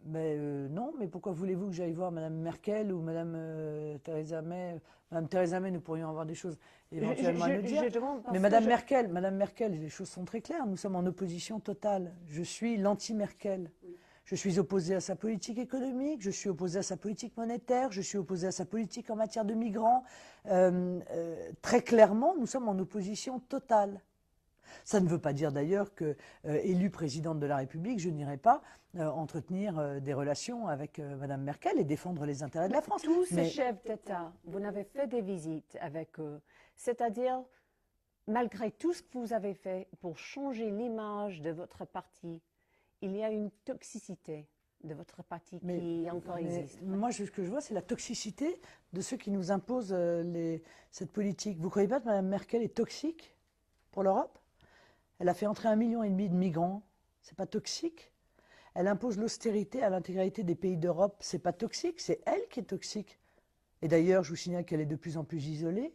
Non, mais pourquoi voulez-vous que j'aille voir Madame Merkel ou Madame Theresa May? Madame Theresa May, nous pourrions avoir des choses éventuellement à nous dire. Je demande Mais parce que Madame Merkel, les choses sont très claires. Nous sommes en opposition totale. Je suis l'anti-Merkel. Je suis opposé à sa politique économique, je suis opposé à sa politique monétaire, je suis opposé à sa politique en matière de migrants. Très clairement, nous sommes en opposition totale. Ça ne veut pas dire d'ailleurs que, élue présidente de la République, je n'irai pas entretenir des relations avec Madame Merkel et défendre les intérêts de la France. tous ces chefs d'État, vous n'avez fait des visites avec eux, c'est-à-dire, malgré tout ce que vous avez fait pour changer l'image de votre parti, il y a une toxicité de votre parti qui encore existe. Moi, ce que je vois, c'est la toxicité de ceux qui nous imposent cette politique. Vous ne croyez pas que Mme Merkel est toxique pour l'Europe? Elle a fait entrer 1,5 million de migrants. C'est pas toxique? Elle impose l'austérité à l'intégralité des pays d'Europe. C'est pas toxique? C'est elle qui est toxique. Et d'ailleurs, je vous signale qu'elle est de plus en plus isolée.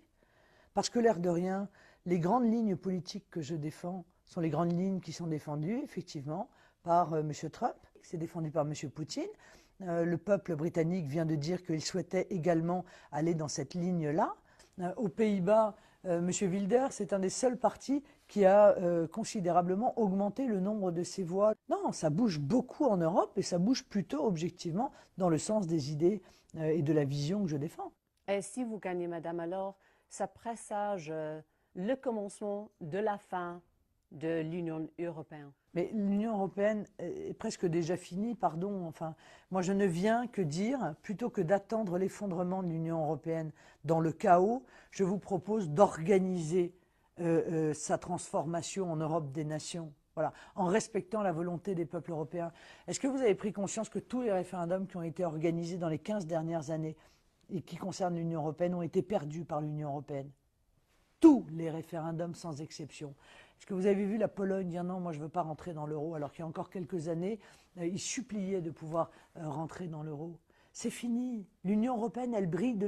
Parce que l'air de rien, les grandes lignes politiques que je défends sont les grandes lignes qui sont défendues, effectivement, par M. Trump, c'est défendu par M. Poutine. Le peuple britannique vient de dire qu'il souhaitait également aller dans cette ligne-là. Aux Pays-Bas, M. Wilders, c'est un des seuls partis qui a considérablement augmenté le nombre de ses voix. Non, ça bouge beaucoup en Europe et ça bouge plutôt objectivement dans le sens des idées et de la vision que je défends. Et si vous gagnez, madame, alors, ça présage le commencement de la fin de l'Union européenne. Mais l'Union européenne est presque déjà finie, pardon. Enfin, moi, je ne viens que dire, plutôt que d'attendre l'effondrement de l'Union européenne dans le chaos, je vous propose d'organiser sa transformation en Europe des nations, voilà, en respectant la volonté des peuples européens. Est-ce que vous avez pris conscience que tous les référendums qui ont été organisés dans les 15 dernières années et qui concernent l'Union européenne ont été perdus par l'Union européenne? Tous les référendums sans exception. Est-ce que vous avez vu la Pologne dire non, moi je ne veux pas rentrer dans l'euro, alors qu'il y a encore quelques années, ils suppliaient de pouvoir rentrer dans l'euro? C'est fini. L'Union européenne, elle brille de